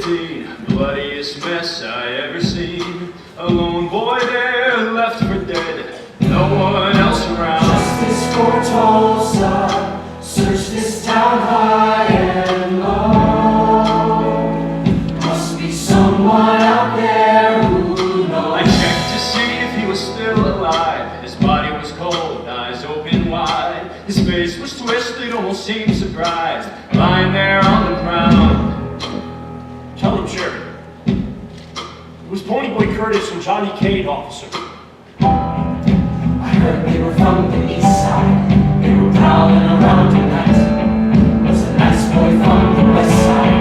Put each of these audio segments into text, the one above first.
15, bloodiest mess I ever seen. A lone boy there, left for dead, no one else around. Justice for Tulsa, search this town high and low. Must be someone out there who knows. I checked to see if he was still alive. His body was cold, eyes open wide. His face was twisted, almost seemed surprised, lying there on the ground. Tell him, Sheriff. It was Ponyboy Curtis and Johnny Cade, officer. I heard they were from the east side. They were prowling around tonight. Was a nice boy from the west side.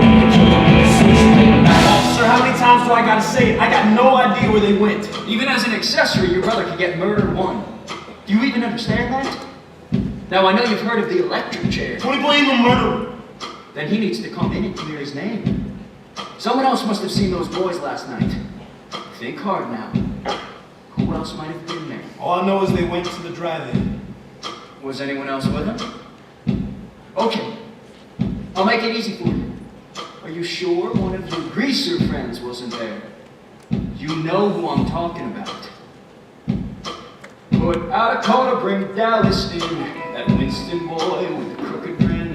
They killed him with a switchblade knife. Officer, how many times do I gotta say it? I got no idea where they went. Even as an accessory, your brother could get murdered one. Do you even understand that? Now, I know you've heard of the electric chair. Ponyboy ain't no murderer. Then he needs to come in and clear his name. Someone else must have seen those boys last night. Think hard now. Who else might have been there? All I know is they went to the drive-in. Was anyone else with them? Okay. I'll make it easy for you. Are you sure one of your greaser friends wasn't there? You know who I'm talking about. Put out a call to bring Dallas in. That Winston boy with the crooked grin.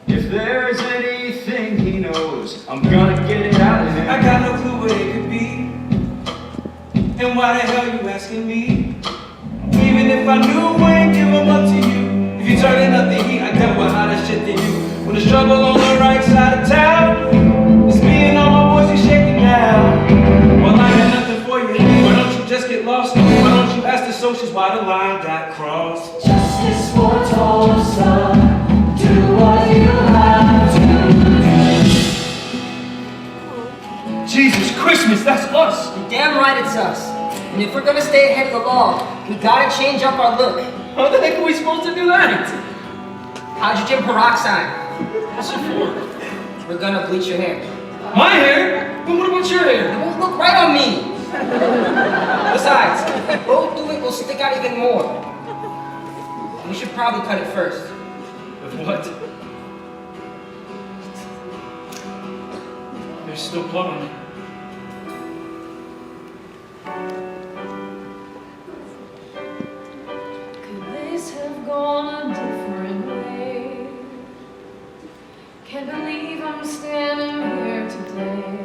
If there's anything he knows, I'm gonna get it out of him. I got no clue what it could be. And why the hell you asking me? Even if I knew, I ain't give them up to you. If you turning up the heat, I dealt with hotter shit than you. When the struggle on the right side of town, it's me and all my boys, you shaking down. Well, I got nothing for you. Why don't you just get lost? Why don't you ask the socials why the line got crossed? Justice for Tulsa, do what you have to do. Jesus Christmas, that's us! You're damn right it's us. And if we're gonna stay ahead of the law, we gotta change up our look. How the heck are we supposed to do that? Hydrogen peroxide. What's it for? We're gonna bleach your hair. My hair? But what about your It hair? won't look right on me. Besides, if we both do it, we'll stick out even more. We should probably cut it first. Of what? There's still blood on it. Could this have gone a different way? Can't believe I'm standing here today.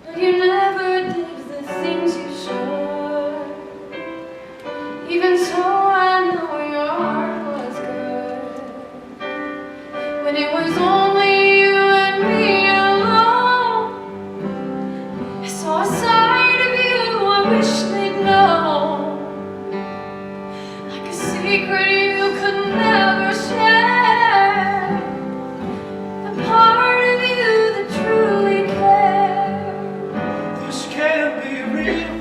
But you never did the things you should. Even so, I know your heart was good. When it was only you and me alone, I saw a side of you I wish they'd know. Like a secret you could never share. The part of you that truly cared. This can't be real.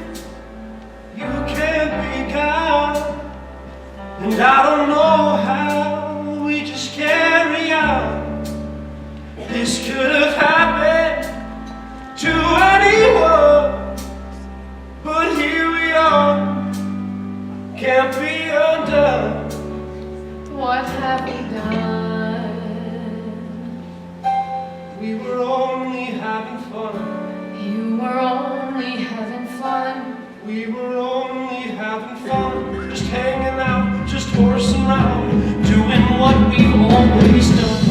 You can't be God. And I don't know how we just carry on. This could have happened to anyone. But here we are. Can't be undone. What have we done? We were only having fun. You were only having fun. We were only having fun. Just hanging out, just horsing around, doing what we've always done.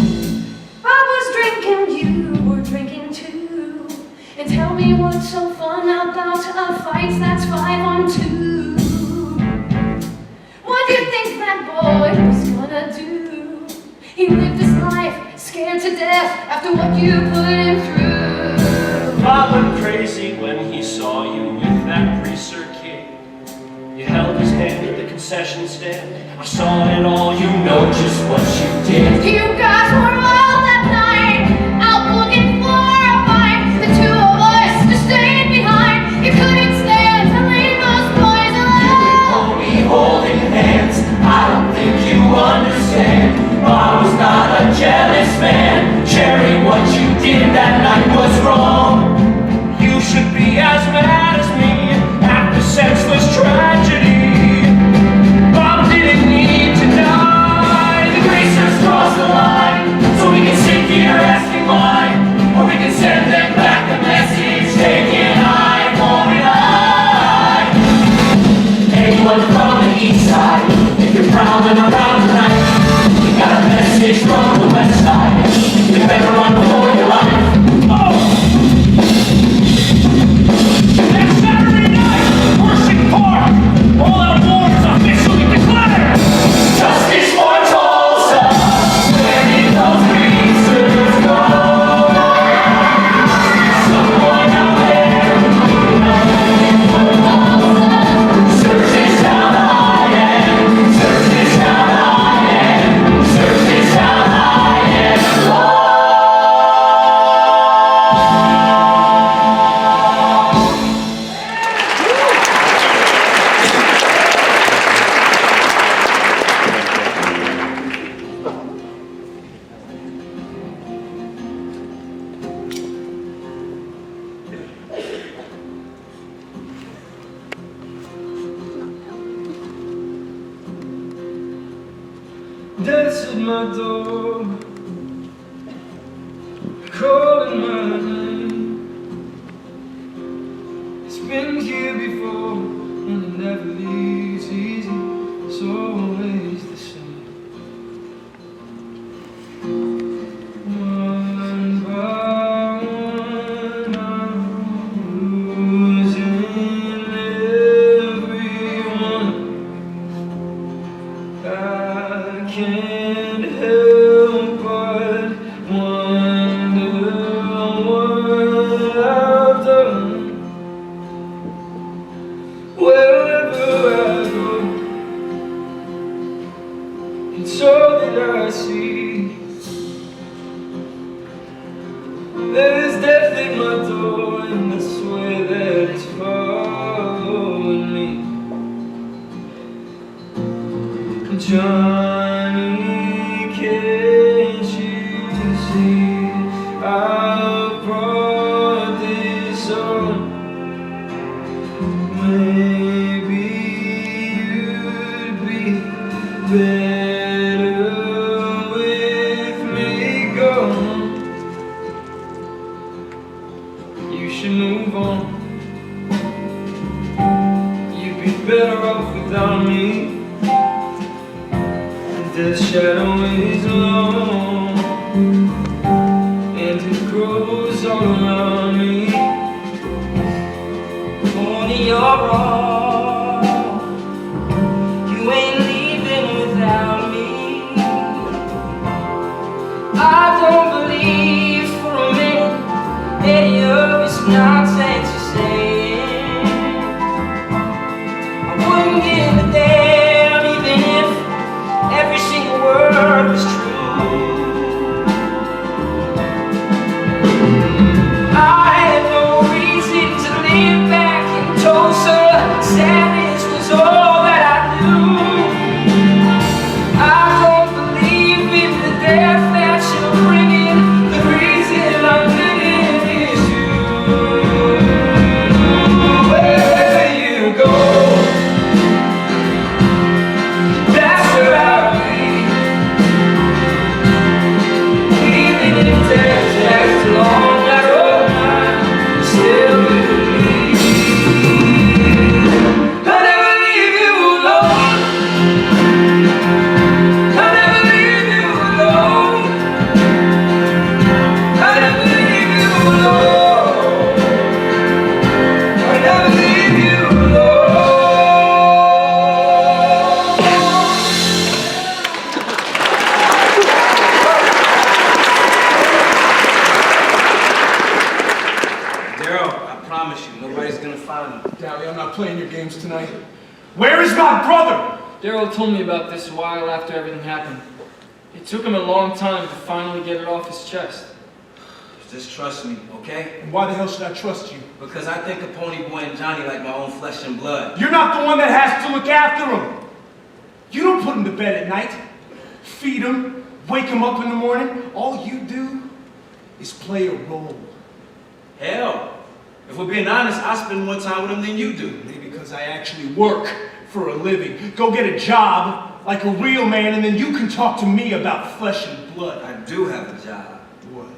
I was drinking, you were drinking too. And tell me what's so fun about a fight that's 5-on-2? What do you think that boy was gonna do? He lived his life scared to death after what you put him through. Bob went crazy when he saw you with that greaser kid. You held his hand at the concession stand. I saw it all, you know just what you did. You guys were all that night out looking for a fight. The two of us just stayed behind. You couldn't stand to leave those boys alone. Only holding hands, I don't think you understand. I was not a jealous man. Cherry, what you did that night was wrong. You should be as mad as me at the senseless tragedy. Bob didn't need to die. The greasers crossed the line. anyone from the east side, if you're prowling around tonight, we got a message from the west side. You better run for your life. Oh! Next Saturday night, Pershing Park, all-out war is officially declared. Justice for Tulsa, where did those greasers go? Someone out there who knows for Tulsa. Search this town high and search this town high and search this town high and low. Death's at my door, calling my name. It's been here before, and it never leaves easy. It's always the same. One by one, I'm losing everyone. I can't help but wonder what I've done. Wherever I go, it's all that I see. There's death at my door, and I swear that it's following me. Johnny, can't you see I brought this on? Maybe you'd be better with me gone. You should move on. You'd be better off without me. The shadow is long, and it grows all around me. Only you're wrong. You ain't leaving without me. I don't believe for a minute any of this nonsense you're saying. I wouldn't give a damn even if every single word was true. I had no reason to live back in Tulsa. Sadness was all that I knew. I don't believe in the death that you're bringing. The reason I'm living is you. Wherever you go, that's where I'll be. Even if death lasts long, I don't mind. Still believe. I'll never leave you alone. I'll never leave you alone. I'll never leave you alone. I'll never leave you alone. Daryl, I promise you, nobody's gonna find him. Dally, I'm not playing your games tonight. Where is my brother? Daryl told me about this a while after everything happened. It took him a long time to finally get it off his chest. Just trust me, okay? And why the hell should I trust you? Because I think of Pony Boy and Johnny like my own flesh and blood. You're not the one that has to look after him. You don't put him to bed at night, feed him, wake him up in the morning. All you do is play a role. Hell, if we're being honest, I spend more time with him than you do. Maybe because I actually work for a living. Go get a job like a real man, and then you can talk to me about flesh and blood. I do have a job. What?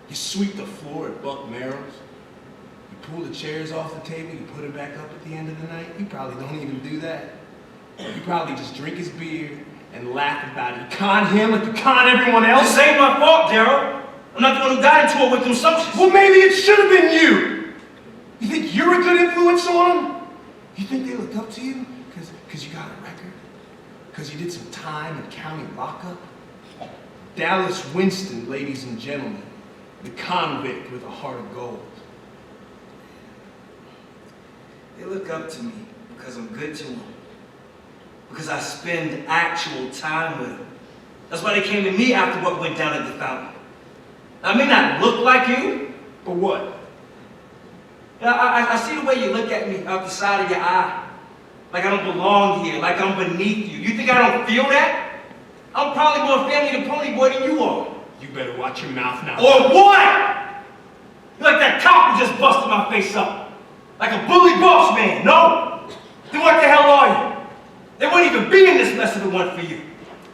You sweep the floor at Buck Merrill's? You pull the chairs off the table, you put it back up at the end of the night. You probably don't even do that. You probably just drink his beer and laugh about it. You con him like you con everyone else. This ain't my fault, Daryl. I'm not the one who got into it with consumption. Well, maybe it should have been you. You think you're a good influence on them? You think they look up to you because you got a record? Because you did some time in county lockup? Dallas Winston, ladies and gentlemen, the convict with a heart of gold. They look up to me because I'm good to them. Because I spend actual time with them. That's why they came to me after what went down at the fountain. I may not look like you. But what? I see the way you look at me out the side of your eye. Like I don't belong here, like I'm beneath you. You think I don't feel that? I'm probably more family to Pony Boy than you are. You better watch your mouth now. Or what? You're like that cop who just busted my face up. Like a bully boss man, no? Then what the hell are you? They wouldn't even be in this mess if it weren't for you.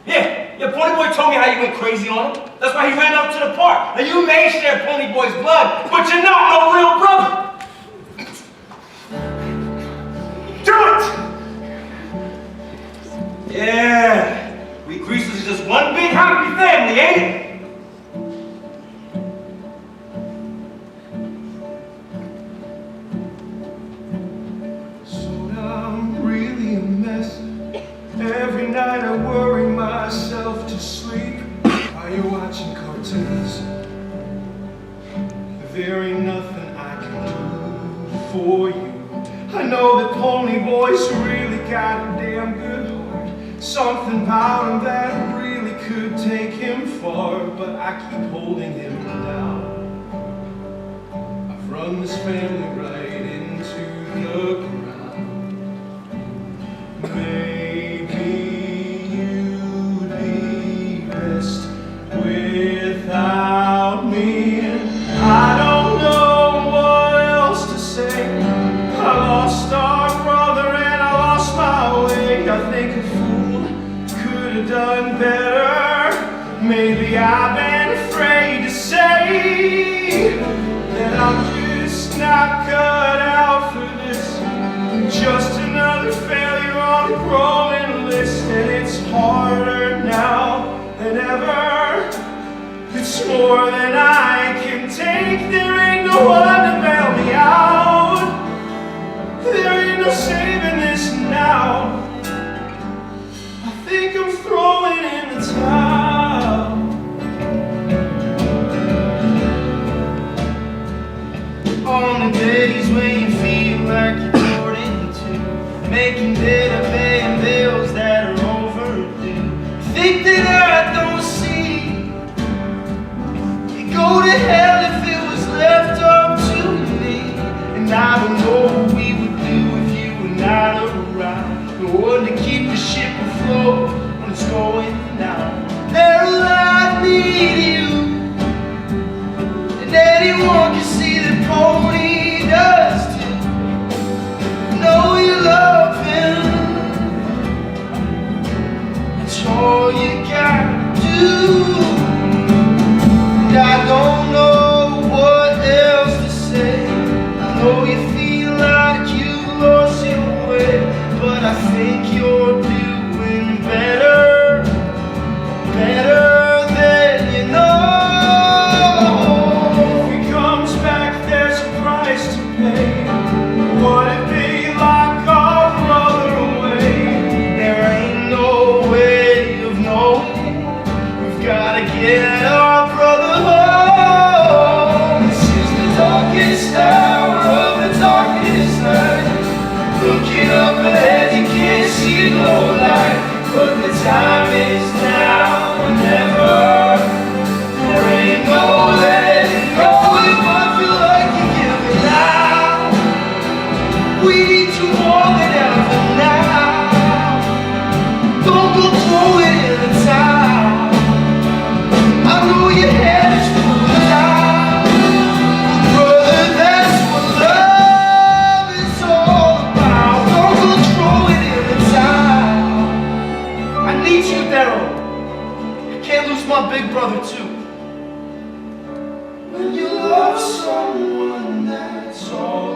Yeah, Pony Boy told me how you went crazy on him. That's why he ran up to the park. And you may share Pony Boy's blood, but you're not no real brother. Do it! Yeah, we Greasers is just one big happy family, ain't it? So now I'm really a mess. Every night I worry myself to sleep. Are you watching cartoons? There ain't nothing I can do for you. I know that Pony Boy's really got a damn good heart. Something about him that really could take him far, but I keep holding him down. I've run this family right into the ground. Maybe you'd be best without me. I don't know what else to say. I lost our brother and I lost my way. I think a fool could have done better. Maybe I've been afraid to say that I'm just not cut out for this. Just another failure on the growing list, and it's harder now than ever. It's more than I can take. There ain't no one to bail me out. There ain't no saving this now. I think I'm throwing in the towel. On the days when you feel like you're poured into, making debt or paying bills that are overdue. Think that I don't see. You go to hell if it was left up to me. And I don't know what we would do if you were not around. No one to keep the ship afloat when it's going down. Daryl, I need you, and anyone can see that Pony does too. Know you love him. That's all you gotta do. And I don't know what else to say. I know you feel like you lost your way, but I think you're doing better, better than you know. If he comes back, there's a price to pay. What if they lock our brother away? There ain't no way of knowing. We've gotta get our brother home. This is the darkest hour of the darkest night. Looking up ahead, you can't see no light, but the time is now or never. There ain't no letting go if I feel like you're giving out. We need you more than ever now. Don't go throw it in the towel. I know your head is full of doubt, brother. That's what love is all about. Don't go throw it in the towel. I need you, Daryl. I can't lose my big brother too. When you love someone, that's all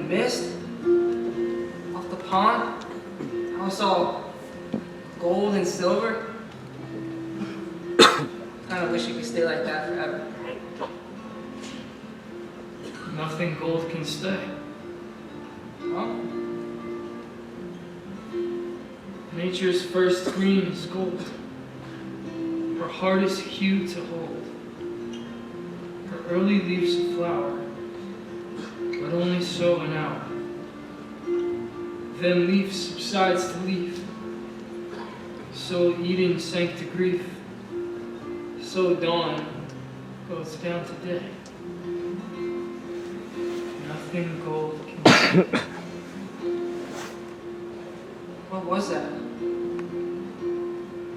mist off the pond, how I saw gold and silver. Kind of wish it could stay like that forever. Nothing gold can stay. Huh? Nature's first green is gold. Her hardest hue to hold. Her early leaves a flower, but only so an hour. Then leaf subsides to leaf. So Eden sank to grief. So dawn goes down to day. Nothing gold can stay. What was that?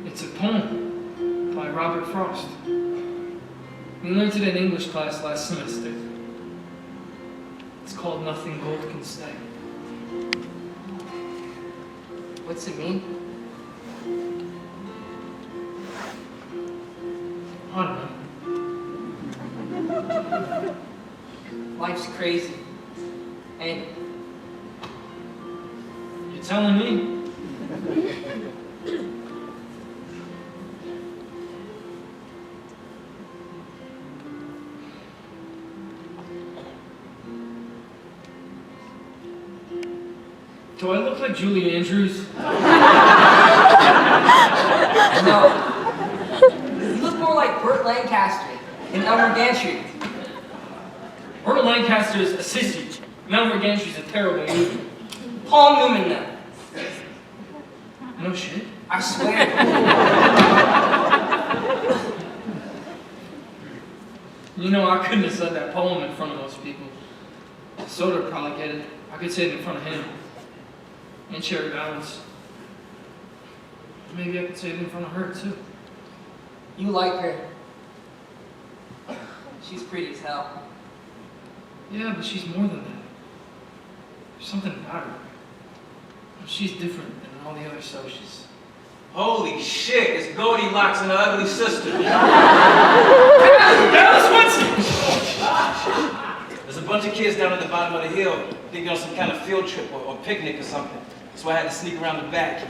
It's a poem by Robert Frost. We learned it in English class last semester. It's called Nothing Gold Can Stay. What's it mean? I don't know. Life's crazy. And You're telling me? Do I look like Julie Andrews? no. You look more like Burt Lancaster in Elmer Gantry. Burt Lancaster is a sissy. Melvin Gantry's a terrible movie. Paul Newman now. No shit. I swear. You know, I couldn't have said that poem in front of those people. Soda probably get it. I could say it in front of him. And Cherry Balance. Maybe I could say it in front of her, too. You like her. She's pretty as hell. Yeah, but she's more than that. There's something about her. She's different than all the other socials. Holy shit, it's Goldilocks and her ugly sister. There's a bunch of kids down at the bottom of the hill. Thinking on some kind of field trip or picnic or something. That's why I had to sneak around the back.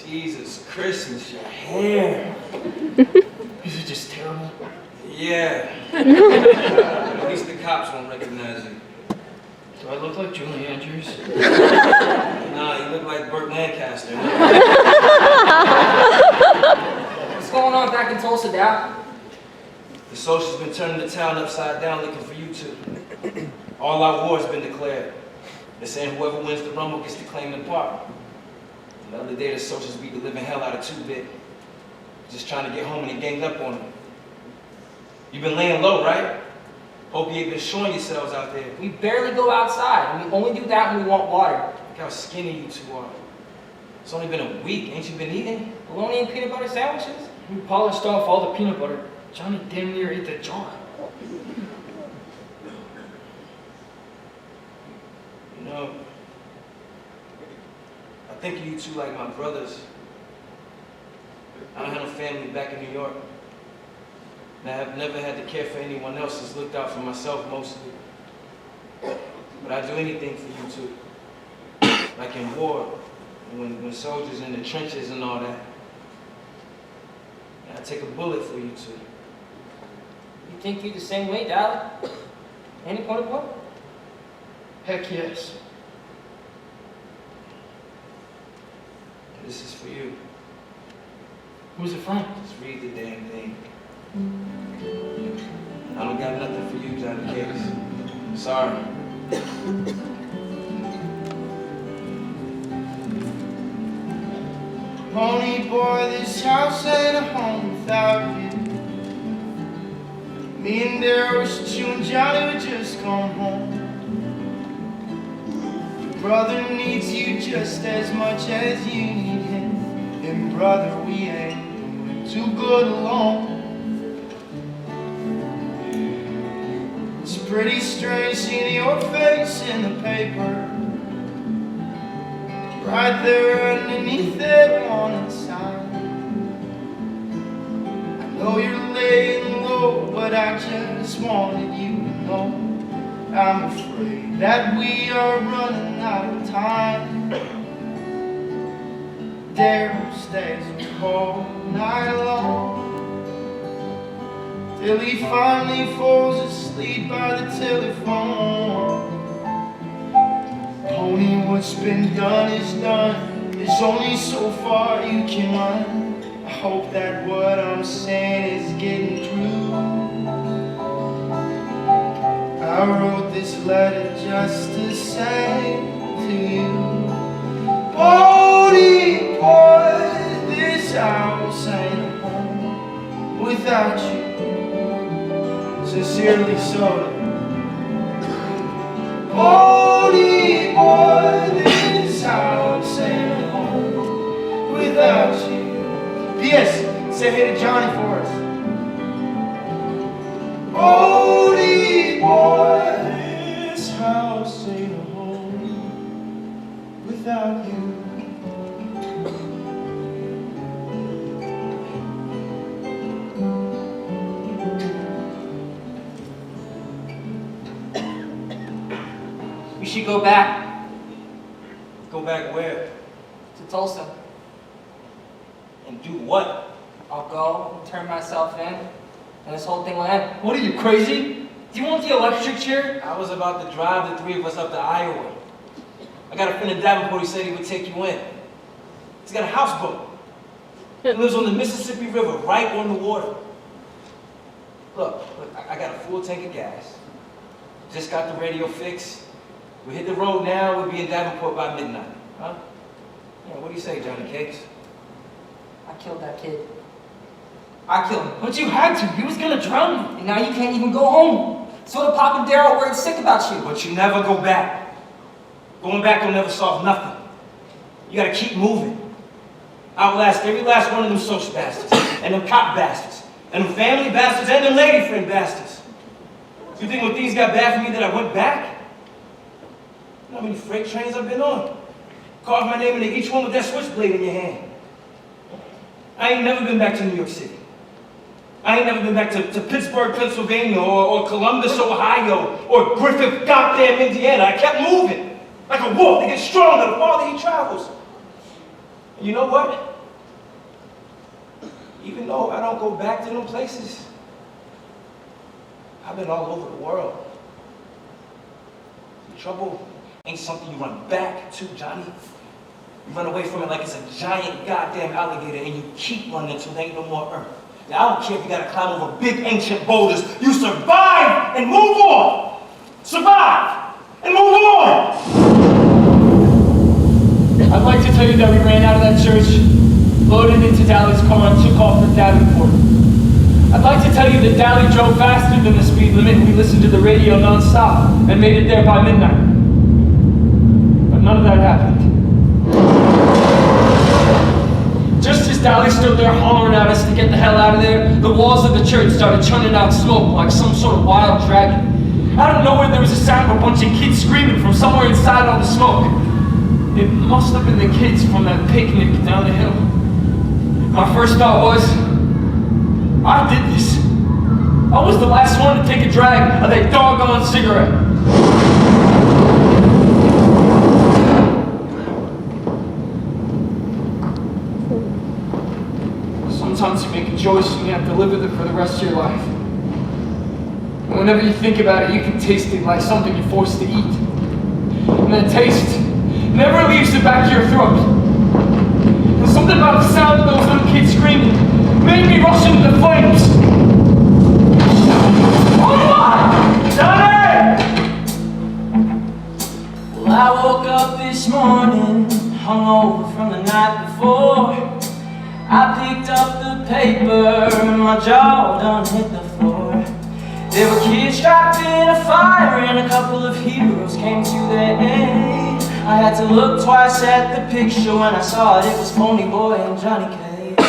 Jesus Christmas, your hair. Is it just terrible? Yeah. At least the cops won't recognize you. Do I look like Julie Andrews? Nah, you look like Burt Lancaster. What's going on back in Tulsa, Dad? The social's been turning the town upside down looking for you two. All our war's been declared. They're saying whoever wins the rumble gets to claim the park. The other day the socials beat the living hell out of 2-Bit. Just trying to get home and they ganged up on him. You've been laying low, right? Hope you ain't been showing yourselves out there. We barely go outside, and we only do that when we want water. Look how skinny you two are. It's only been a week. Ain't you been eating? Bologna and peanut butter sandwiches? We polished off all the peanut butter. Johnny damn near ate the jar. You know, I think of you two like my brothers. I don't have no family back in New York. And I have never had to care for anyone else, just looked out for myself mostly. But I'd do anything for you two. Like in war, when soldiers in the trenches and all that. And I'd take a bullet for you two. You think you're the same way, Dad? Any point of what? Heck yes. This is for you. Who's it from? Just read the damn thing. I don't got nothing for you, Johnny Cakes. Sorry. Pony boy, this house ain't a home without you. Me and Daryl wish that you and Johnny would just come home. Your brother needs you just as much as you need him. And brother, we ain't doing too good alone. It's pretty strange seeing your face in the paper. Right there underneath that warning sign. I know you're laying low, but but I just wanted you to know I'm afraid that we are running out of time. Daryl stays up all night long till he finally falls asleep by the telephone. Pony, what's been done is done. There's only so far you can run. I hope that what I'm saying is getting through. I wrote this letter just to say to you, Pony boy, this house ain't home without you. Sincerely, Soda. Pony boy, this house ain't home without you. P.S. Say hey to Johnny for us. Pony boy, this house ain't a home without you. We should go back Go back where? to Tulsa. And do what? I'll go and turn myself in, and this whole thing will end. What are you, crazy? Do you want the electric chair? I was about to drive the three of us up to Iowa. I got a friend in Davenport who said he would take you in. He's got a houseboat. He lives on the Mississippi River, right on the water. Look, I got a full tank of gas. Just got the radio fixed. We hit the road now, we'll be in Davenport by midnight. Huh? Yeah, what do you say, Johnny Cakes? I killed that kid. I killed him. But you had to. He was gonna drown you. And now you can't even go home. So the Pop and Daryl were sick about you. But you never go back. Going back will never solve nothing. You gotta keep moving. Outlast every last one of them social bastards, and them cop bastards, and them family bastards, and them lady friend bastards. You think when things got bad for me that I went back? You know how many freight trains I've been on? Carved my name into each one with that switchblade in your hand. I ain't never been back to New York City. I ain't never been back to Pittsburgh, Pennsylvania, or Columbus, Ohio, or Griffith, goddamn Indiana. I kept moving. Like a wolf, they get stronger the farther he travels. And you know what? Even though I don't go back to them places, I've been all over the world. The trouble ain't something you run back to, Johnny. You run away from it like it's a giant goddamn alligator, and you keep running until there ain't no more earth. Now, I don't care if you gotta climb over big ancient boulders. You survive and move on. Survive and move on. I'd like to tell you that we ran out of that church, loaded into Dally's car, and took off for Davenport. I'd like to tell you that Dally drove faster than the speed limit, and we listened to the radio non-stop and made it there by midnight. But none of that happened. Just as Dally stood there hollering at us to get the hell out of there, the walls of the church started churning out smoke like some sort of wild dragon. Out of nowhere, there was a sound of a bunch of kids screaming from somewhere inside all the smoke. It must have been the kids from that picnic down the hill. My first thought was, I did this. I was the last one to take a drag of that doggone cigarette. Sometimes you make a choice and you have to live with it for the rest of your life. And whenever you think about it, you can taste it like something you're forced to eat. And that taste never leaves the back of your throat. And something about the sound of those little kids screaming made me rush into the flames. Johnny! Well, I woke up this morning, hungover from the night before. I picked up the paper and my jaw done hit the floor. There were kids trapped in a fire and a couple of heroes came to their aid. I had to look twice at the picture when I saw it. It was Pony Boy and Johnny Cage.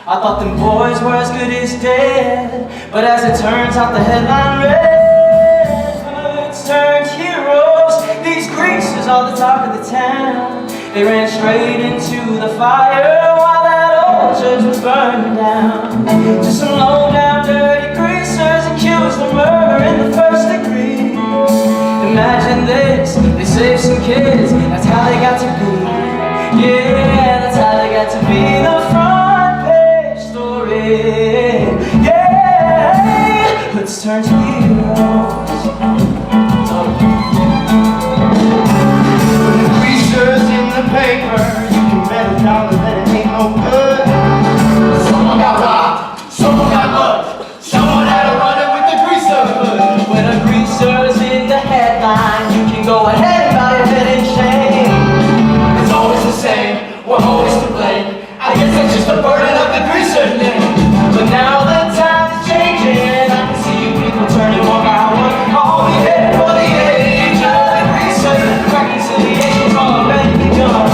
I thought them boys were as good as dead, but as it turns out the headline read, hoods turned heroes. These greasers are the talk of the town. They ran straight into the fire while that old church was burning down. Just some low down dirty greasers and killed Let's turn to heroes. When the greaser's in the paper, you can bet $1 that it ain't no good. Someone got robbed, someone got mugged, someone had a run-in with the greaser hood. When a greaser's in the headline, you can go ahead and buy a head and shame. It's always the same, we're always to blame. I guess that's just the burden of the greaser name. But now the time's changing, I can see you people turning one by one. All we headed for the age of the greaser. Reconciliation's already begun.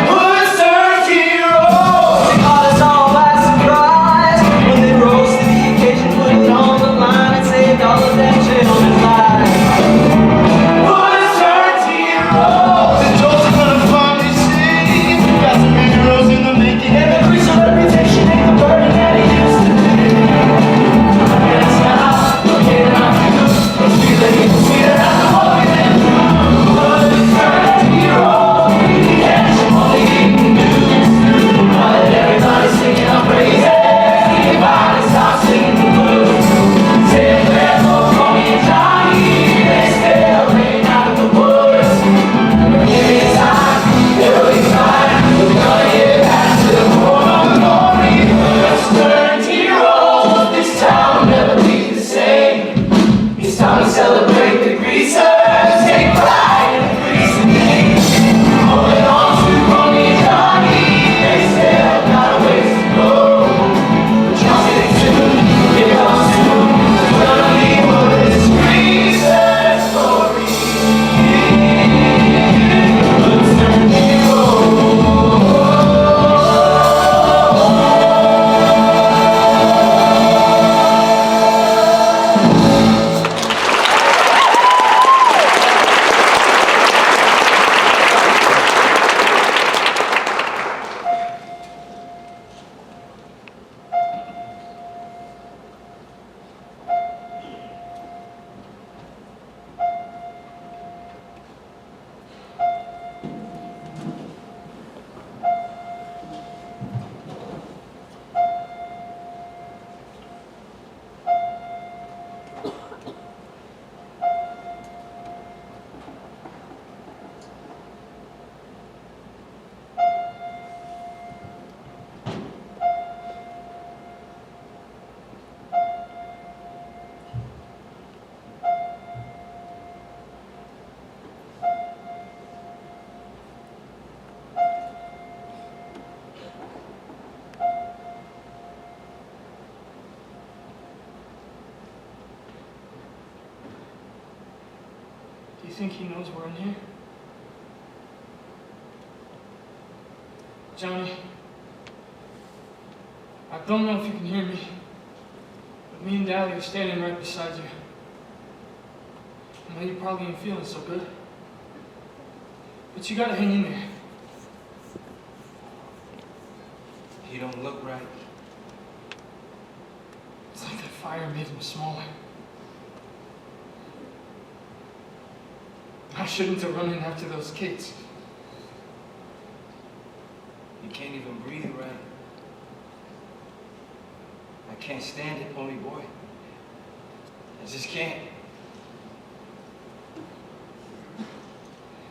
Who's turned heroes? They caught us all by surprise when they rose to the occasion, put it on the line and saved all of them children's lives. Who's turned heroes? The jokes are gonna finally see. We got some heroes in the making. And the greaser reputation ain't the burden that it used to be. And it's now, we're getting our views. It's feeling even sweeter after what we've been through. Who's turned heroes? Yeah, some only eating news. Now that everybody's singing our praises, anybody stop singing the blues. Say there's no Tony and Johnny, they still hang out in the woods. But give me time, it'll be fine. We're gonna get back to the former glory. Who's turned heroes? This town will never be the same. It's time to celebrate the greasers. Take pride in the greasy name. Holding on to Tony and Johnny, they still got a ways to go. But y'all stay tuned, it comes soon. We're gonna leave with this greaser story. Who's turned heroes? Do you think he knows we're in here? Johnny, I don't know if you can hear me, but me and Dally are standing right beside you. I know you probably ain't feeling so good, but you gotta hang in there. You don't look right. It's like that fire made him smaller. I shouldn't have run in after those kids. You can't even breathe right. I can't stand it, pony boy. I just can't.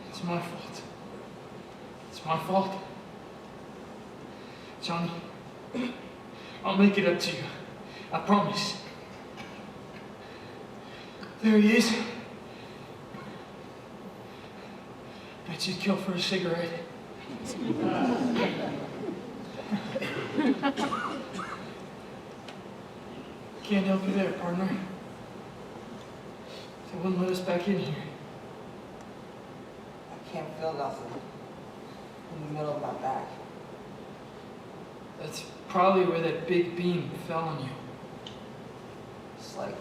It's my fault. It's my fault. Johnny, I'll make it up to you. I promise. There he is. Bet you'd kill for a cigarette. Can't help you there, partner. They wouldn't let us back in here. I can't feel nothing in the middle of my back. That's probably where that big beam fell on you. It's like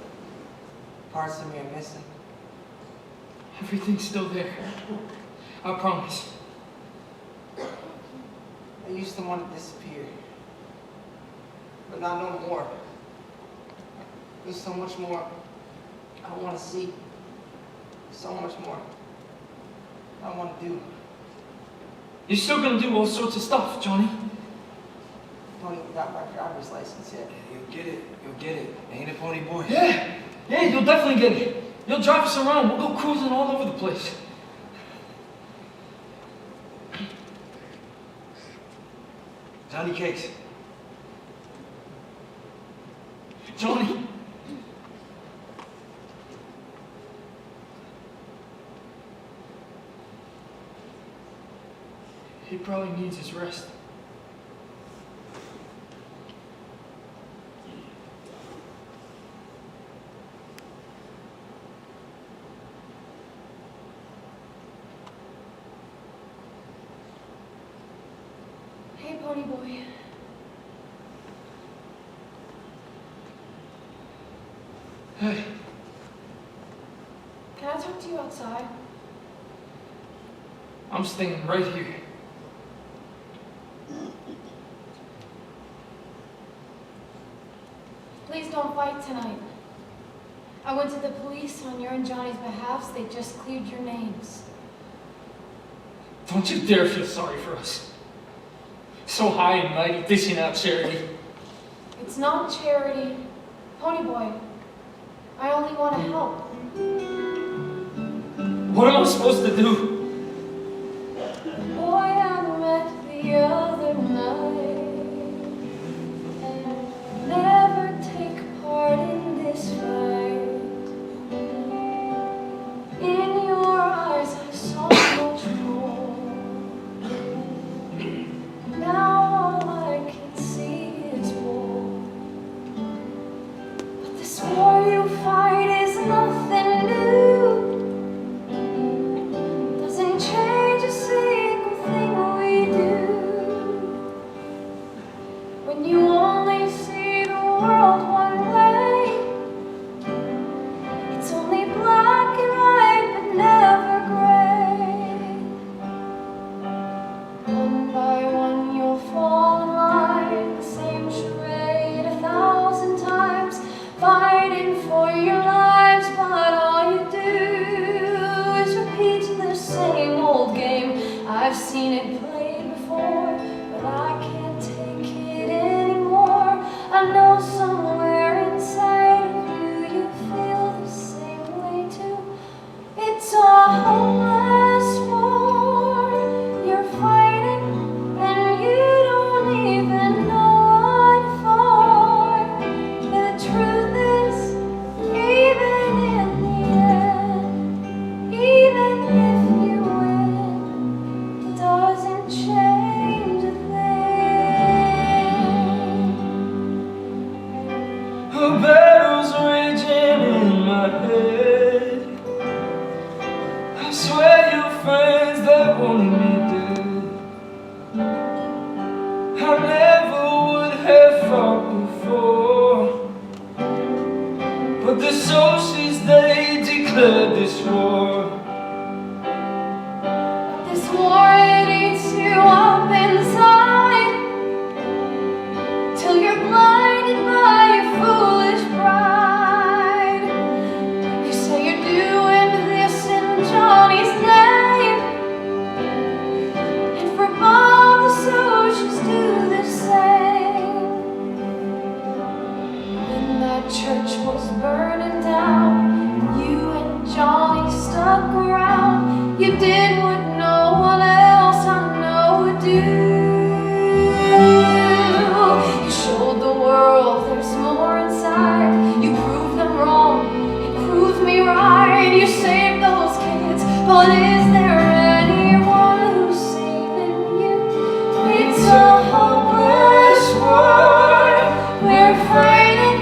parts of me are missing. Everything's still there. I promise. I used to want to disappear, but not no more. There's so much more I want to see. So much more I want to do. You're still gonna do all sorts of stuff, Johnny. No, pony without my driver's license yet. You'll get it. You'll get it. Ain't it, pony boy? Yeah, you'll definitely get it. You'll drive us around. We'll go cruising all over the place. Johnny Cakes. Johnny. He probably needs his rest. Hey, pony boy. Hey, Can I talk to you outside? I'm staying right here. Please don't fight tonight. I went to the police on your and Johnny's behalf. They just cleared your names. Don't you dare feel sorry for us. So high and mighty, dishing out charity. It's not charity. Pony boy, I only want to help. What am I supposed to do? Boy, I met the other night. Never take part in this fight. In your eyes I saw much more. Now all I can see is war. But this war you fight is nothing new. Doesn't change a single thing we do. When you only see the world one way, it's only black and white but never gray. One by one you'll fall in line, the same charade 1,000 times, fighting for your lives, but all you do is repeat the same old game. I've seen it played before, but I can't take it anymore. I know somewhere inside of you, you feel the same way too. It's a hopeless war you're fighting, and you don't even know what for. The truth is, even in the end, even if you win, it doesn't change a thing. A battle's raging in my head. I swear your friends that wanted me dead. I never would have fought before, but the socialists, they declared this war. This war, it eats you up inside, till you're blinded by your foolish pride. You say you're doing this in Johnny's name, and for Bob the socials do the same. When that church was burning down, you and Johnny stuck around. You did what no one else I know would do. You showed the world there's more inside. You proved them wrong and proved me right. You saved those kids, but is there anyone who's saving you? It's a hopeless war we're fighting,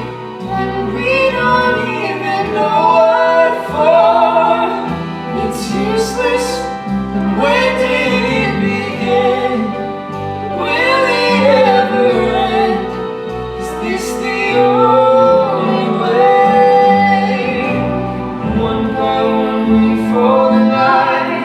and we don't even know what for. It's useless, and when did it begin? Will it ever end? Is this the only way? One by one we fall in line.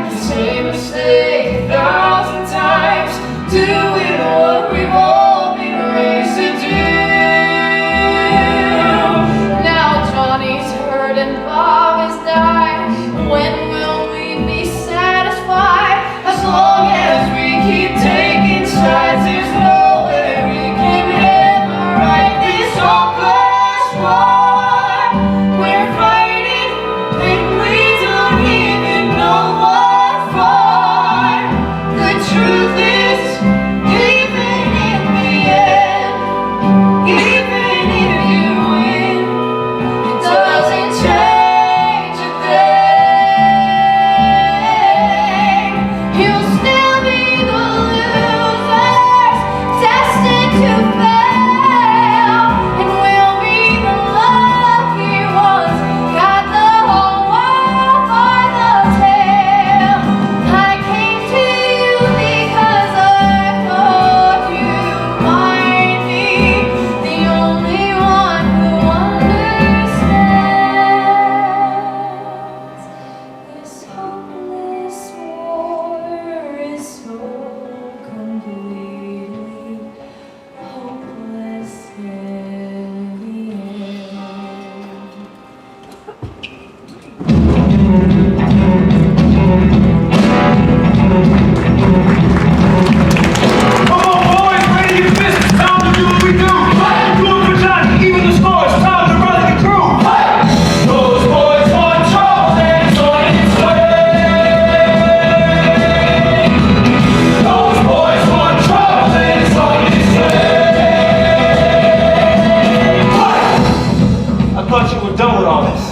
thought you were done with all this.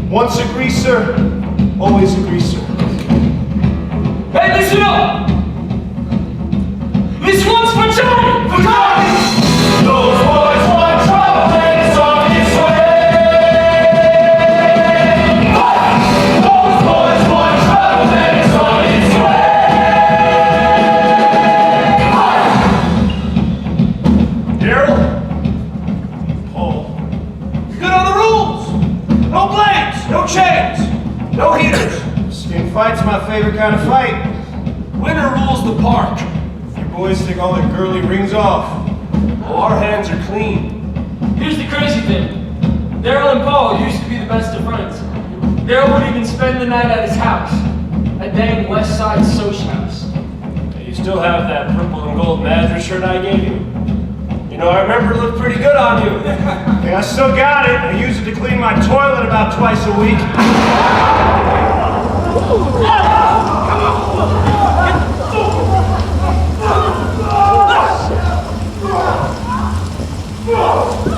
Once a greaser, always a greaser. Hey, listen up! This one's for Johnny! For Johnny! Those boys want trouble and it's on its way. Those boys want trouble and it's on its way. Daryl? Paul. Good on the rules! No blades, no chains, no heaters. Skin fight's my favorite kind of fight. Winter rules the park. You boys take all the girly rings off. Well, our hands are clean. Here's the crazy thing. Daryl and Paul used to be the best of friends. Daryl would even spend the night at his house. A dang West Side social house. You still have that purple and gold Madras shirt I gave you? You know, I remember it looked pretty good on you. Hey, I still got it. I use it to clean my toilet about twice a week. Oh!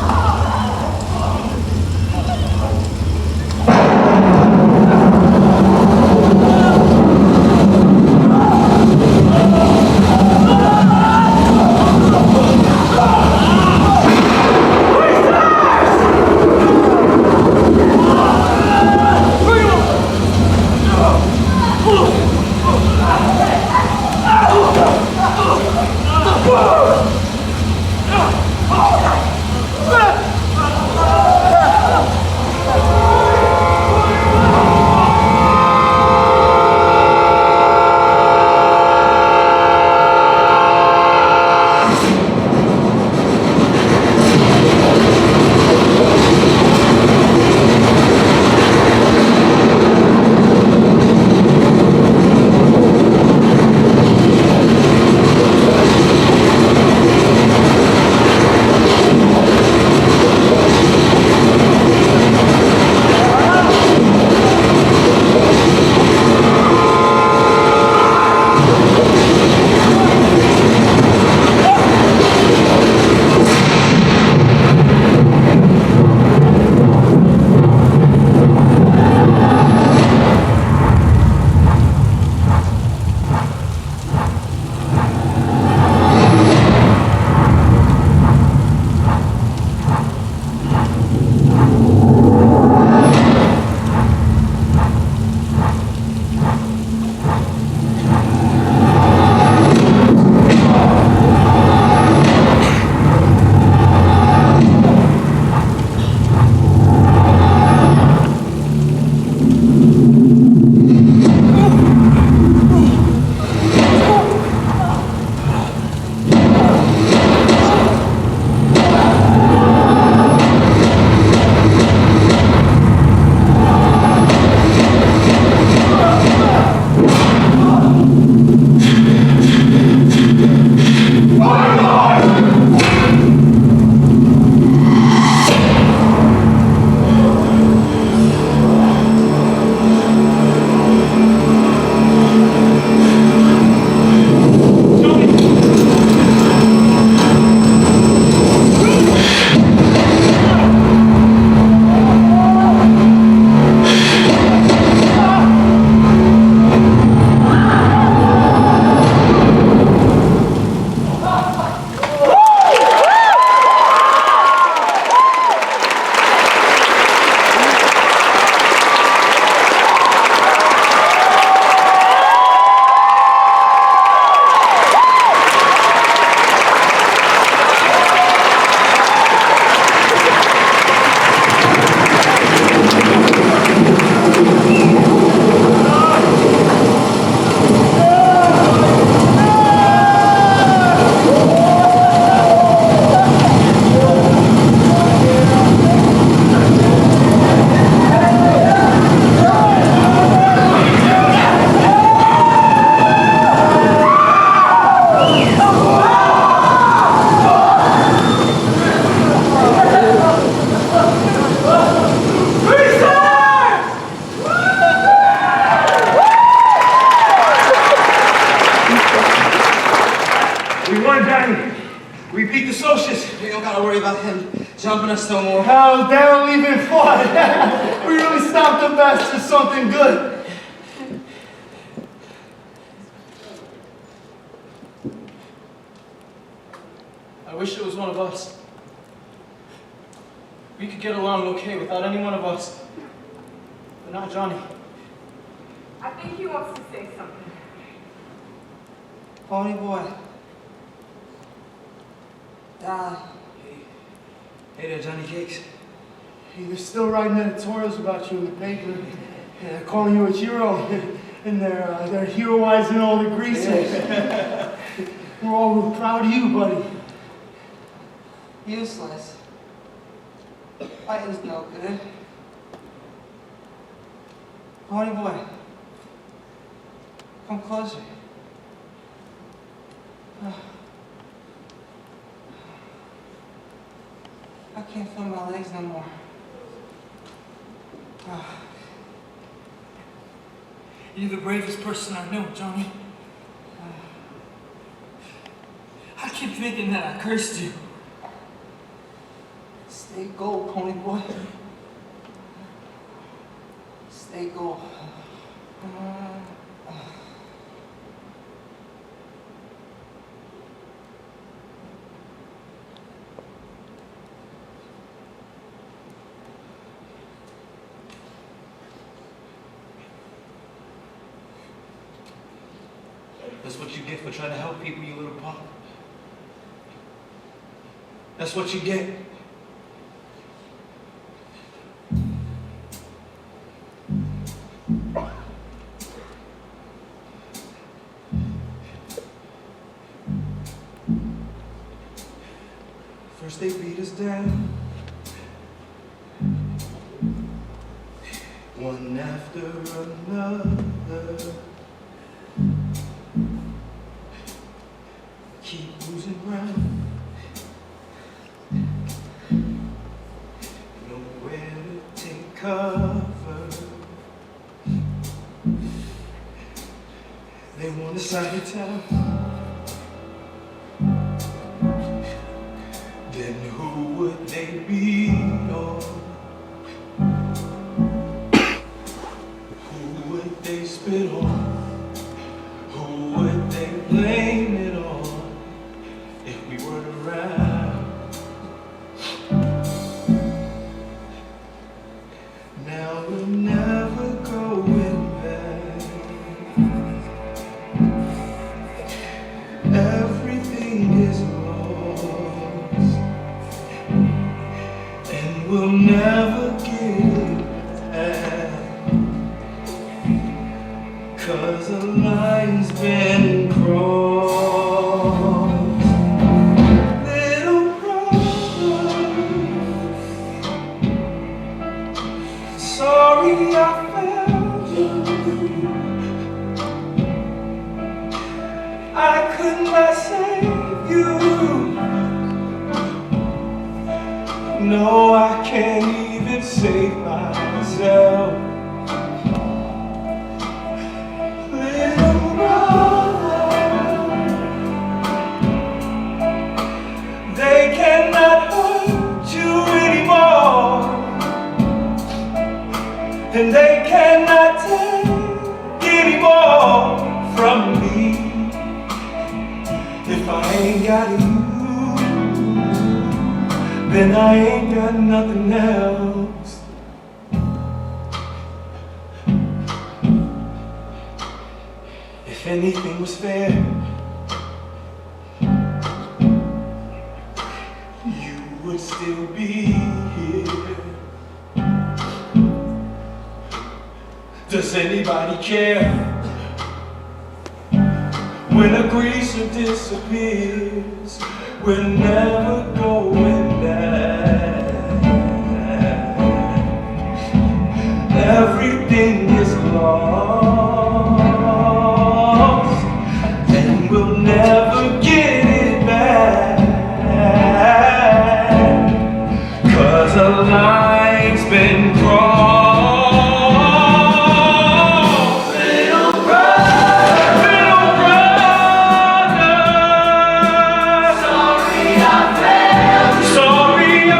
jumping us no more. Hell, they'll even fought. We really stopped the best for something good. I wish it was one of us. We could get along okay without any one of us. But not Johnny. I think he wants to say something. Pony boy. Hey there, Johnny Cakes. Hey, they're still writing editorials about you in the paper. And they're calling you a hero. And they're heroizing all the Greasers. We're all proud of you, buddy. Useless. Fighting's no good. Pony boy. Come closer. I can't feel my legs no more. You're the bravest person I know, Johnny. I keep thinking that I cursed you. Stay gold, pony boy. Stay gold. That's what you get for trying to help people, you little punk. That's what you get. First they beat us down, one after another. Keep losing ground, nowhere to take cover. They want a side of town. Then who would they beat on? Who would they spit on? Who would they blame it on if we weren't around? Now we're never going back. Everything is lost, and we'll never get it back. 'Cause a line's been crossed. Little brother, sorry I failed you. I could not save you. No, I can't even save myself. Little brother, they cannot hurt you anymore, and they cannot take any more from me. If I ain't got you, then I ain't got nothing else. If anything was fair, you would still be here. Does anybody care when a greaser disappears? We're never going back. Everything is lost, and we'll never get it back. 'Cause a line's been crossed. Sorry I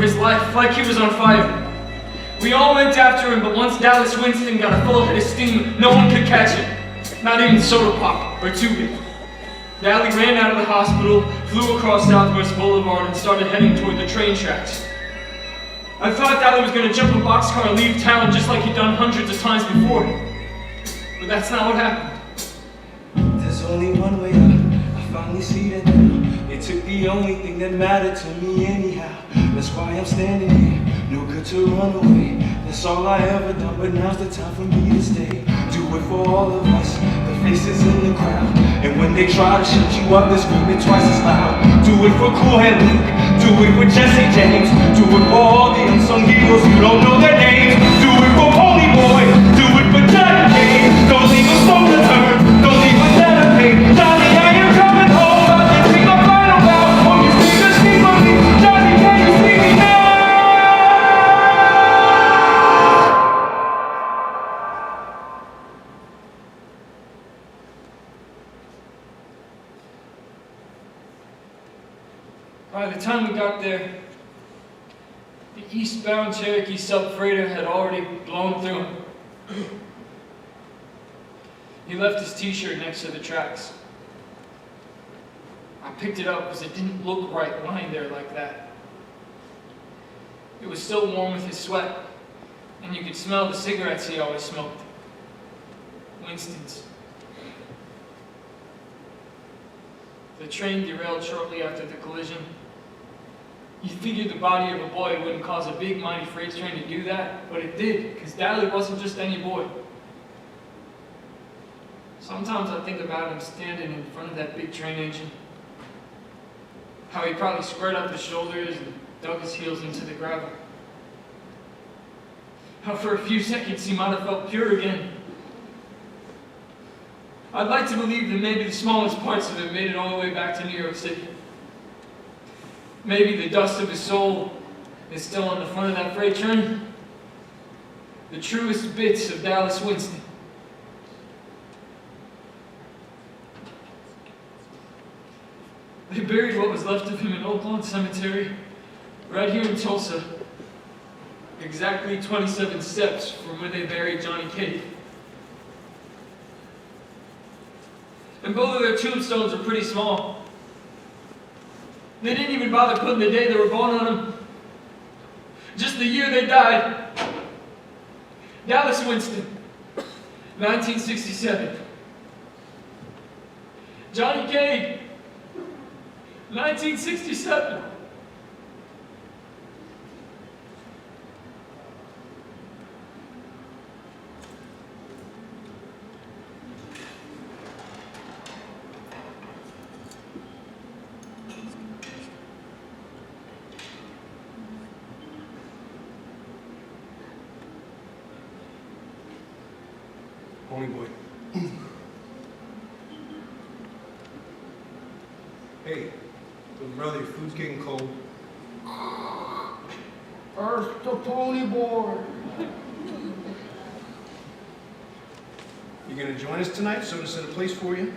his life, like he was on fire. We all went after him, but once Dallas Winston got a full head of steam, no one could catch him. Not even Soda Pop or Tubby. Dally ran out of the hospital, flew across Southwest Boulevard, and started heading toward the train tracks. I thought Dally was going to jump a boxcar and leave town just like he'd done hundreds of times before. But that's not what happened. There's only one way up, I finally see that now. They took the only thing that mattered to me anyhow. That's why I'm standing here, no good to run away. That's all I ever done, but now's the time for me to stay. Do it for all of us, the faces in the crowd. And when they try to shut you up, they're screaming twice as loud. Do it for Cool Head Luke, do it for Jesse James. Do it for all the unsung heroes who don't know their names. Do it for Pony Boy, do it for Johnny Kane. Don't leave a stone unturned, don't leave a dead of pain. Johnny, I am coming home, I'll just take my final bow. Won't you speak a speak for me? Johnny, can you see me now? By the time we got there, the eastbound Cherokee sub-freighter had already blown through him. He left his t-shirt next to the tracks. I picked it up because it didn't look right lying there like that. It was still warm with his sweat, and you could smell the cigarettes he always smoked. Winston's. The train derailed shortly after the collision. You figured the body of a boy wouldn't cause a big, mighty freight train to do that, but it did, because Dally wasn't just any boy. Sometimes I think about him standing in front of that big train engine. How he probably squared up his shoulders and dug his heels into the gravel. How for a few seconds he might have felt pure again. I'd like to believe that maybe the smallest parts of him made it all the way back to New York City. Maybe the dust of his soul is still on the front of that freight train. The truest bits of Dallas Winston. They buried what was left of him in Oaklawn Cemetery, right here in Tulsa, exactly 27 steps from where they buried Johnny Cade. And both of their tombstones are pretty small. They didn't even bother putting the day they were born on them. Just the year they died. Dallas Winston, 1967. Johnny Cade, 1967. Pony Boy. Hey, little brother, your food's getting cold. First the Pony Boy. You gonna join us tonight? So to set a place for you?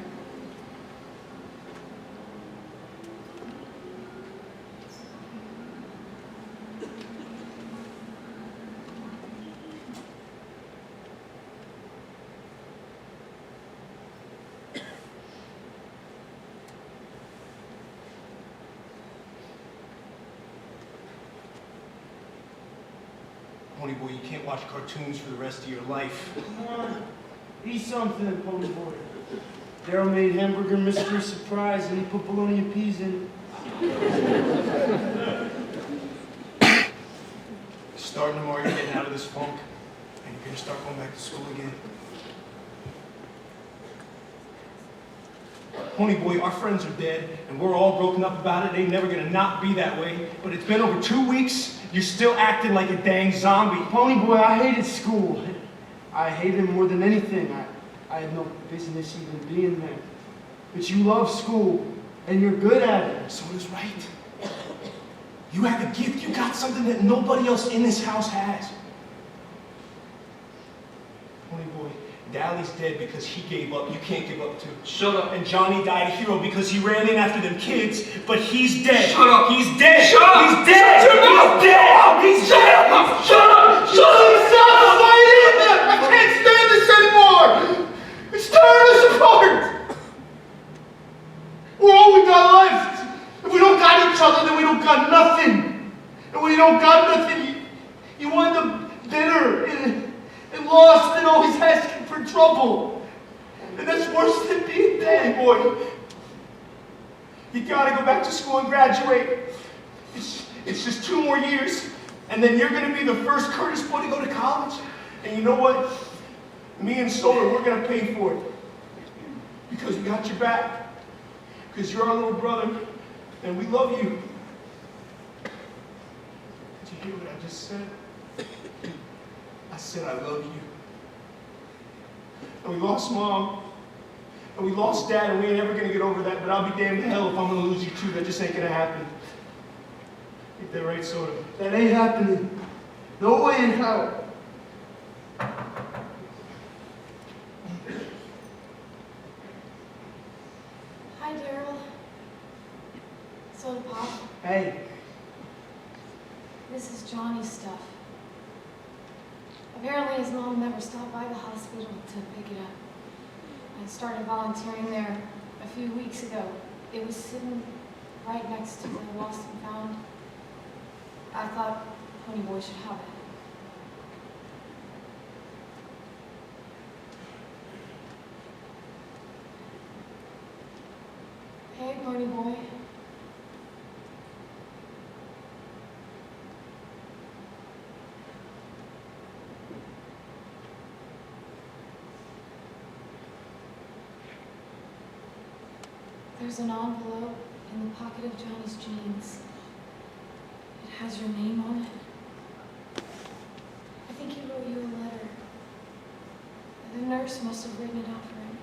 Pony Boy, you can't watch cartoons for the rest of your life. Come on, eat something, Pony Boy. Daryl made hamburger mystery surprise and he put bologna and peas in it. Starting tomorrow, you're getting out of this funk, and you're gonna start going back to school again. Pony Boy, our friends are dead, and we're all broken up about it. They ain't never gonna not be that way. But it's been over 2 weeks. You're still acting like a dang zombie. Pony Boy, I hated school. I hated it more than anything. I had no business even being there. But you love school, and you're good at it. So does Right. You have a gift. You got something that nobody else in this house has. Pony Boy, Dally's dead because he gave up. You can't give up too. Shut up. And Johnny died a hero because he ran in after them kids, but he's dead. Shut up. He's dead. Shut up. He's dead. Shut up. He's dead. He's dead. Shut up. Shut up. Stop fighting! I can't stand this anymore! It's tearing us apart! We're all we got left. If we don't got each other, then we don't got nothing. And when you don't got nothing, you wind up bitter and lost and always asking for trouble. And that's worse than being dead, boy. You gotta go back to school and graduate. It's just 2 more years, and then you're gonna be the first Curtis boy to go to college. And you know what? Me and Solar, we're gonna pay for it. Because we got your back. Because you're our little brother, and we love you. Did you hear what I just said? I said I love you. And we lost Mom, and we lost Dad, and we ain't ever gonna get over that, but I'll be damned to hell if I'm gonna lose you too. That just ain't gonna happen. Ain't that right, Soda? That ain't happening. No way in hell. Hi, Daryl. Soda Pop. Hey. This is Johnny's stuff. Apparently his mom never stopped by the hospital to pick it up. I started volunteering there a few weeks ago. It was sitting right next to the lost and found. I thought Pony Boy should have it. Hey, Pony Boy. There's an envelope in the pocket of Johnny's jeans. It has your name on it. I think he wrote you a letter. The nurse must have written it out for him.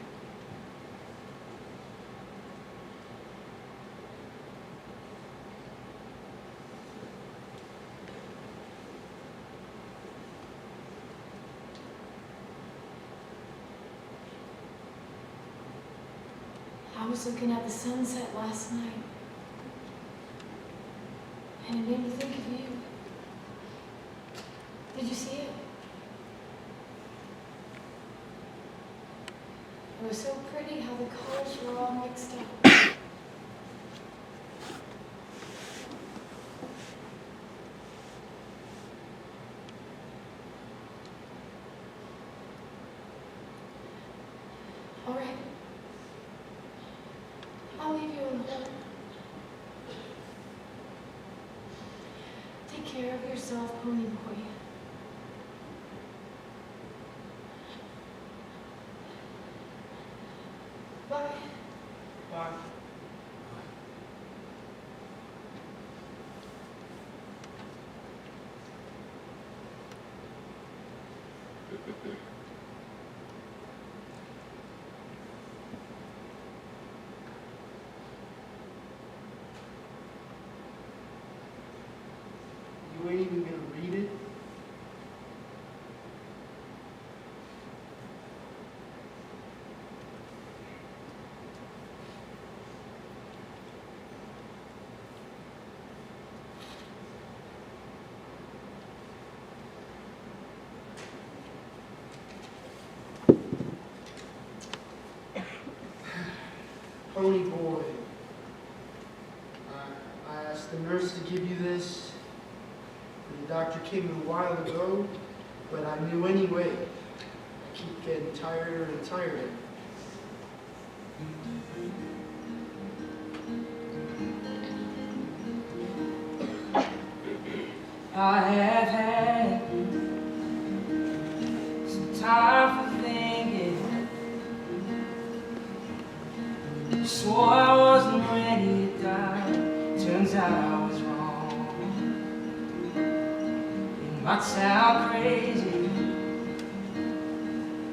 I was looking at the sunset last night, and it made me think of you. Did you see it? It was so pretty how the colors were all mixed up. All right. I'll leave you alone. Take care of yourself, Pony Boy. Bye. Bye. You ain't even gonna read it? Pony Boy. I asked the nurse to give you this. The doctor came in a while ago, but I knew anyway. I keep getting tired and tired. I have had some time for thinking. Swore I wasn't ready to die. Turns out I was wrong. It might sound crazy,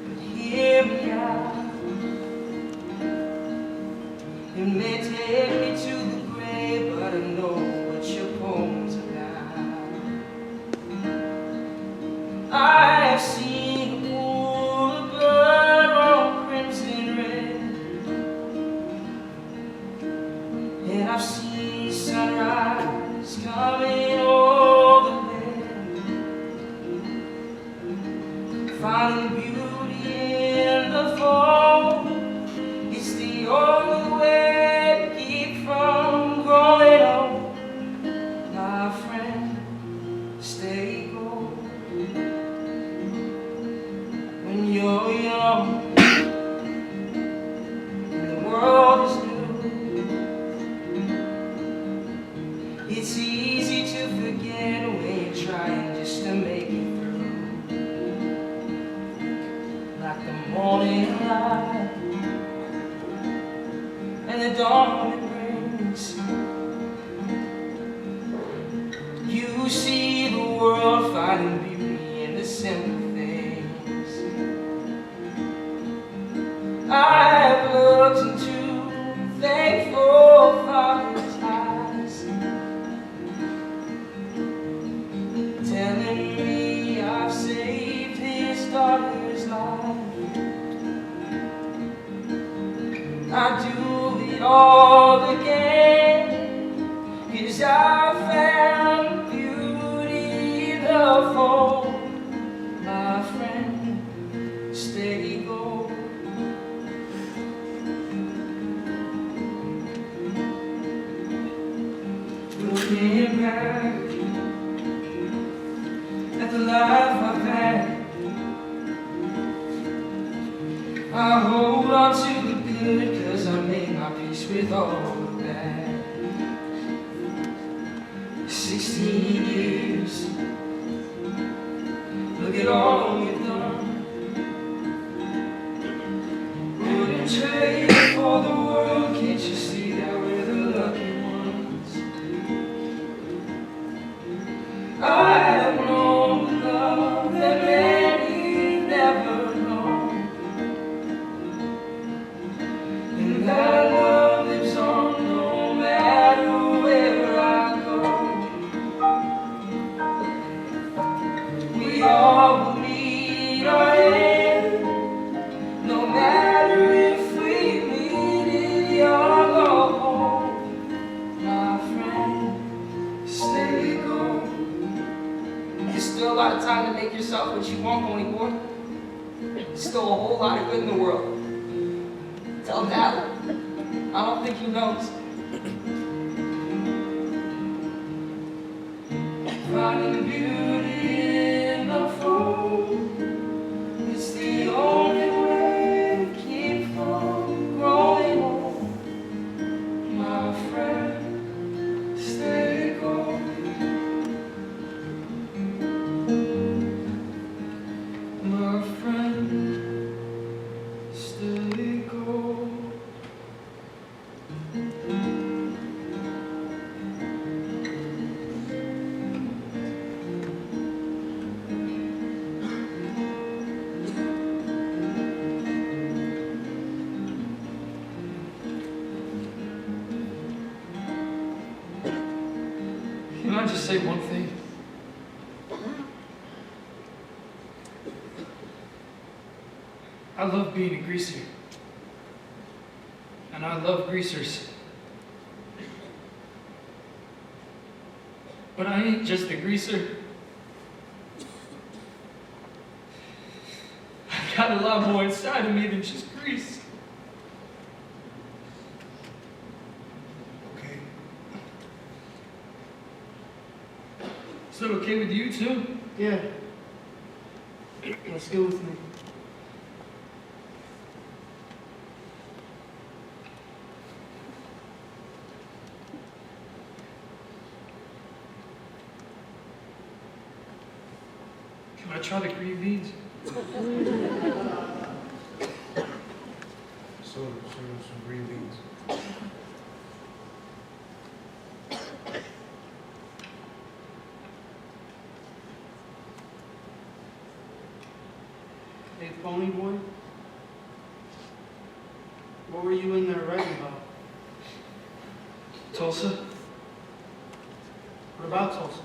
but hear me out. It may take me to the grave, but I know what your poem's about. I have seen a pool of blood And I've seen sunrise coming over there, finding beauty in the fall. It's the only way to keep from growing old. My friend, stay gold. When you're young and the world is new, it's easy to forget when you're trying just to make it through. Like the morning light and the dawn it brings, you see the world finding beauty in the simple things. I have looked into thankful Father's eyes, telling me I've saved his daughter's life. I do it all again, 'cause I found beauty in the fall. My friend, stay gold. Looking back at the life I've had, I hold on to the good, 'cause I made my peace with all the bad. 16 years, look at all you've done. Wouldn't trade it for the world, can't you see that we're the lucky ones? I have known the love that many never known, and that love lives on no matter where I go. We all will meet our end, no matter if we meet it young or old. My friend, stay gold. There's still a lot of time to make yourself what you want, Pony Boy. There's still a whole lot of good in the world. Tell Dad, I don't think he knows. Finding beauty in the fall, it's the only way to keep from growing old. My friend, stay gold. My friend, stay gold. Can I just say one thing? I love being a greaser. And I love greasers. But I ain't just a greaser. I got a lot more inside of me than just grease. Okay. Is that okay with you too? Yeah. Let's go with me. Can I try the green beans? Some green beans. Hey, Pony Boy. What were you in there writing about? Tulsa? What about Tulsa?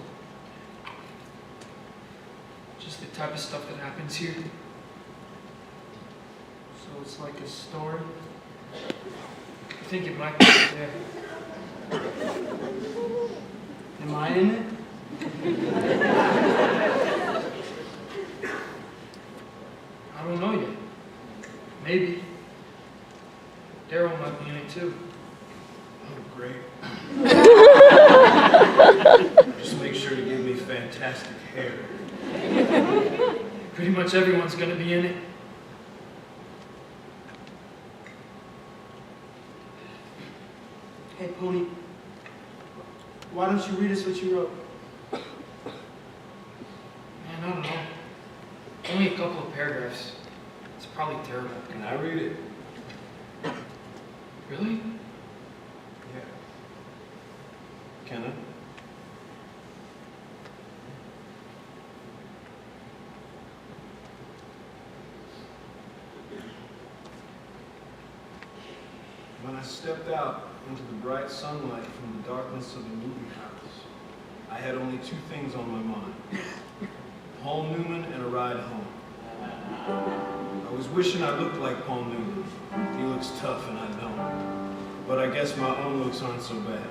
Just the type of stuff that happens here. So it's like a story? I think it might be, yeah. I in it? I don't know yet. Maybe. Daryl might be in it too. Oh, great. Just make sure to give me fantastic hair. Pretty much everyone's gonna be in it. Hey, Pony. Why don't you read us what you wrote? Man, I don't know. Only a couple of paragraphs. It's probably terrible. Can I read it? Really? Yeah. Can I? When I stepped out into the bright sunlight from the darkness of the movie house, I had only two things on my mind. Paul Newman and a ride home. I was wishing I looked like Paul Newman. He looks tough and I don't. But I guess my own looks aren't so bad.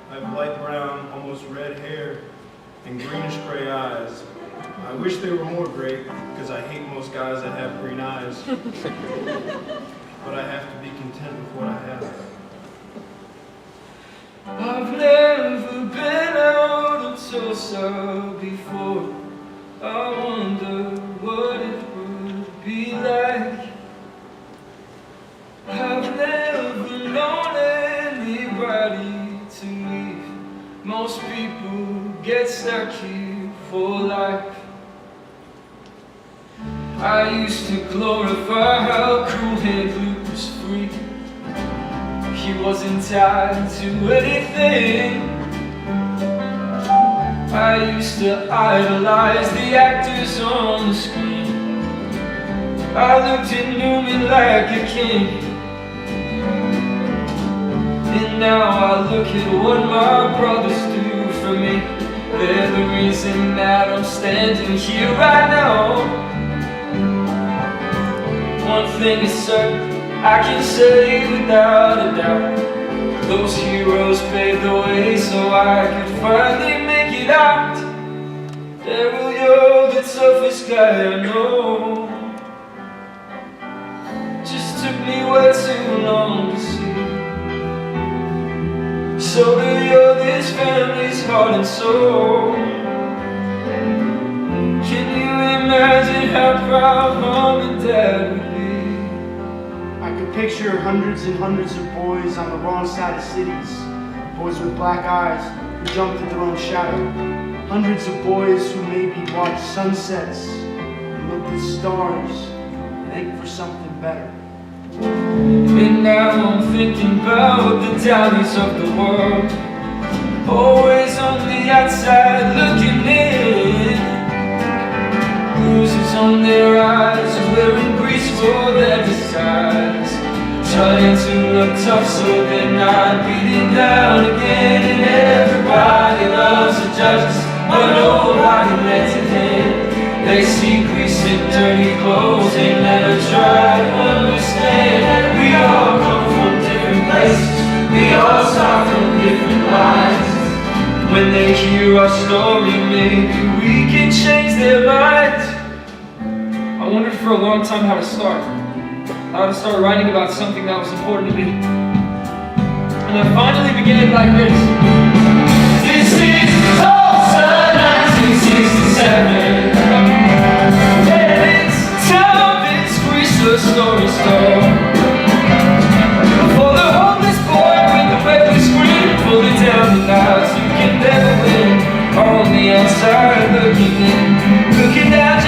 I have light brown, almost red hair and greenish gray eyes. I wish they were more gray because I hate most guys that have green eyes. But I have to be content with what I have. I've never been out of Tulsa before. I wonder what it would be like. I've never known anybody to leave. Most people get stuck here for life. I used to glorify how cruel-headed Luke was free. He wasn't tied to anything. I used to idolize the actors on the screen. I looked at Newman like a king. And now I look at what my brothers do for me. They're the reason that I'm standing here right now. One thing is certain, I can say without a doubt, those heroes paved the way so I could finally make it out. Daryl, you're the toughest guy I know. Just took me way too long to see. So do you, this family's heart and soul. Can you imagine how proud Mom and Dad would be? I could picture hundreds and hundreds of boys on the wrong side of cities. Boys with black eyes who jumped at their own shadow. Hundreds of boys who maybe watched sunsets and looked at stars and ached for something better. And now I'm thinking about the downies of the world, always on the outside looking in. Bruises on their eyes, wearing grease for their disguise, trying to look tough so they're not beaten down again. And everybody loves to judge us, but nobody lets it in. They see grease in dirty clothes, they never try to understand. We all come from different places, we all start from different lines. When they hear our story, maybe we can change their minds. I wondered for a long time how to start writing about something that was important to me. And I finally began it like this. This is Tulsa, 1967. Let's tell this greaser story for the homeless boy with the reckless grin, pulling down the knives you can never win. On the outside looking in, looking down